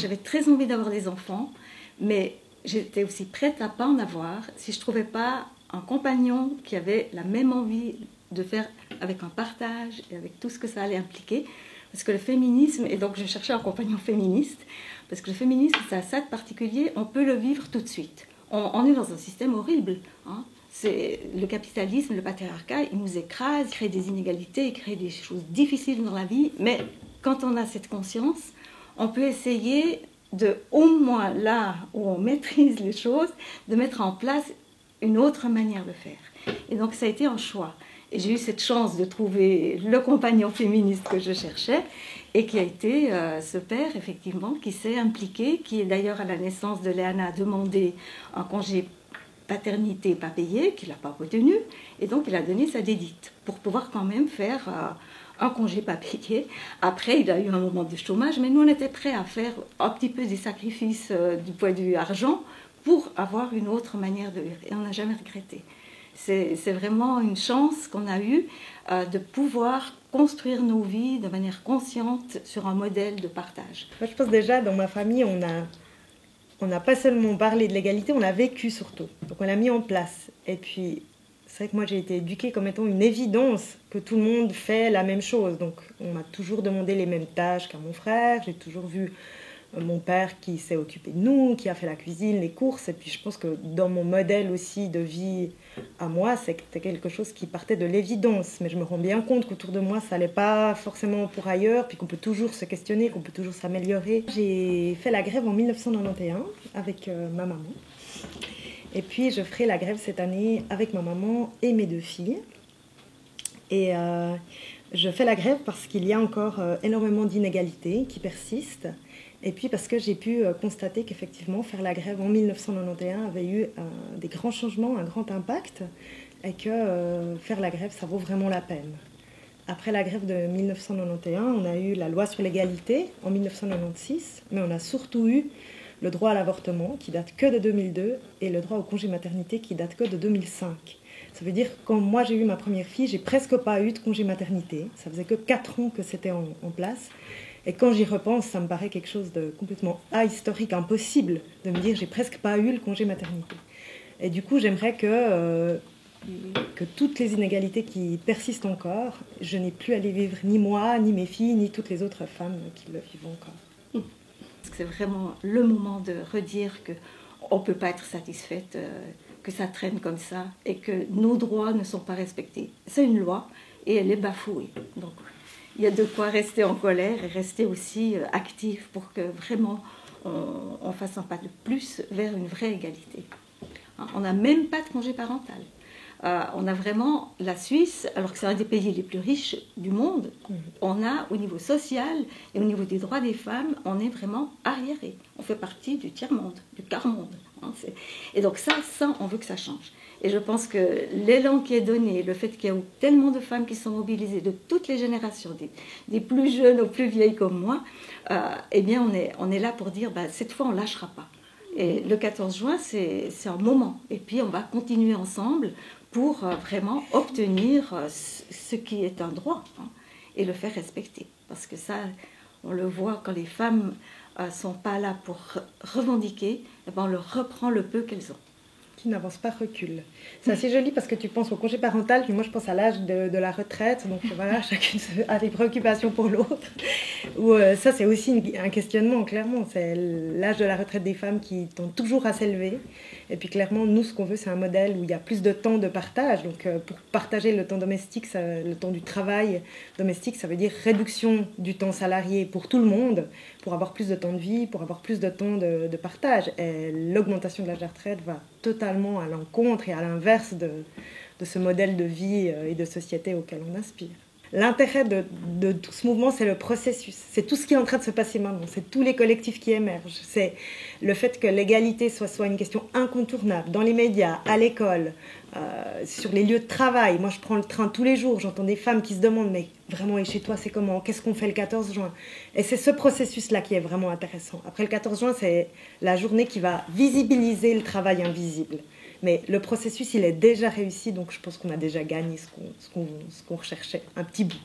j'avais très envie d'avoir des enfants, mais j'étais aussi prête à pas en avoir si je trouvais pas un compagnon qui avait la même envie de faire avec un partage et avec tout ce que ça allait impliquer. Parce que le féminisme, et donc je cherchais un compagnon féministe, parce que le féminisme, ça a ça de particulier, on peut le vivre tout de suite. On est dans un système horrible, hein. C'est le capitalisme, le patriarcat, il nous écrase, il crée des inégalités, il crée des choses difficiles dans la vie, mais quand on a cette conscience, on peut essayer de, au moins là où on maîtrise les choses, de mettre en place une autre manière de faire. Et donc ça a été un choix. Et j'ai eu cette chance de trouver le compagnon féministe que je cherchais et qui a été ce père, effectivement, qui s'est impliqué, qui est d'ailleurs à la naissance de Léana a demandé un congé paternité pas payé, qu'il n'a pas retenu, et donc il a donné sa dédite pour pouvoir quand même faire un congé pas payé. Après, il a eu un moment de chômage, mais nous, on était prêts à faire un petit peu des sacrifices du point de vue argent pour avoir une autre manière de vivre. Et on n'a jamais regretté. C'est vraiment une chance qu'on a eue de pouvoir construire nos vies de manière consciente sur un modèle de partage. Moi, je pense déjà, dans ma famille, on n'a pas seulement parlé de l'égalité, on l'a vécu surtout. Donc on l'a mis en place. Et puis, c'est vrai que moi, j'ai été éduquée comme étant une évidence que tout le monde fait la même chose. Donc on m'a toujours demandé les mêmes tâches qu'à mon frère. J'ai toujours vu mon père qui s'est occupé de nous, qui a fait la cuisine, les courses. Et puis je pense que dans mon modèle aussi de vie à moi, c'était quelque chose qui partait de l'évidence. Mais je me rends bien compte qu'autour de moi, ça n'allait pas forcément pour ailleurs, puis qu'on peut toujours se questionner, qu'on peut toujours s'améliorer. J'ai fait la grève en 1991 avec ma maman. Et puis je ferai la grève cette année avec ma maman et mes 2 filles. Et je fais la grève parce qu'il y a encore énormément d'inégalités qui persistent. Et puis parce que j'ai pu constater qu'effectivement, faire la grève en 1991 avait eu des grands changements, un grand impact, et que faire la grève, ça vaut vraiment la peine. Après la grève de 1991, on a eu la loi sur l'égalité en 1996, mais on a surtout eu le droit à l'avortement qui date que de 2002 et le droit au congé maternité qui date que de 2005. Ça veut dire que quand moi j'ai eu ma première fille, j'ai presque pas eu de congé maternité. Ça faisait que 4 ans que c'était en place. Et quand j'y repense, ça me paraît quelque chose de complètement ahistorique, impossible, de me dire j'ai presque pas eu le congé maternité. Et du coup, j'aimerais que toutes les inégalités qui persistent encore, je n'ai plus à les vivre, ni moi, ni mes filles, ni toutes les autres femmes qui le vivent encore. C'est vraiment le moment de redire qu'on ne peut pas être satisfaite, que ça traîne comme ça et que nos droits ne sont pas respectés. C'est une loi et elle est bafouée. Donc, il y a de quoi rester en colère et rester aussi actif pour que vraiment on fasse un pas de plus vers une vraie égalité. On n'a même pas de congé parental. On a vraiment la Suisse, alors que c'est un des pays les plus riches du monde, on a au niveau social et au niveau des droits des femmes, on est vraiment arriéré. On fait partie du tiers-monde, du quart-monde. Et donc ça, on veut que ça change. Et je pense que l'élan qui est donné, le fait qu'il y a tellement de femmes qui sont mobilisées de toutes les générations, des plus jeunes aux plus vieilles comme moi, eh bien on est là pour dire, cette fois on ne lâchera pas. Et le 14 juin, c'est un moment. Et puis on va continuer ensemble pour vraiment obtenir ce qui est un droit, hein, et le faire respecter. Parce que ça, on le voit quand les femmes ne sont pas là pour revendiquer, eh ben on leur reprend le peu qu'elles ont. Qui n'avance pas recule. C'est assez joli parce que tu penses au congé parental, puis moi je pense à l'âge de la retraite, donc voilà, chacune a des préoccupations pour l'autre. Ça c'est aussi un questionnement, clairement, c'est l'âge de la retraite des femmes qui tend toujours à s'élever. Et puis clairement, nous ce qu'on veut c'est un modèle où il y a plus de temps de partage, donc pour partager le temps domestique, le temps du travail domestique, ça veut dire réduction du temps salarié pour tout le monde, pour avoir plus de temps de vie, pour avoir plus de temps de partage. Et l'augmentation de l'âge de la retraite va totalement à l'encontre et à l'inverse de ce modèle de vie et de société auquel on aspire. L'intérêt de tout ce mouvement, c'est le processus. C'est tout ce qui est en train de se passer maintenant. C'est tous les collectifs qui émergent. C'est le fait que l'égalité soit une question incontournable dans les médias, à l'école, sur les lieux de travail. Moi, je prends le train tous les jours. J'entends des femmes qui se demandent « Mais vraiment, et chez toi, c'est comment? Qu'est-ce qu'on fait le 14 juin ?» Et c'est ce processus-là qui est vraiment intéressant. Après le 14 juin, c'est la journée qui va visibiliser le travail invisible. Mais le processus, il est déjà réussi, donc je pense qu'on a déjà gagné ce qu'on recherchait, un petit bout.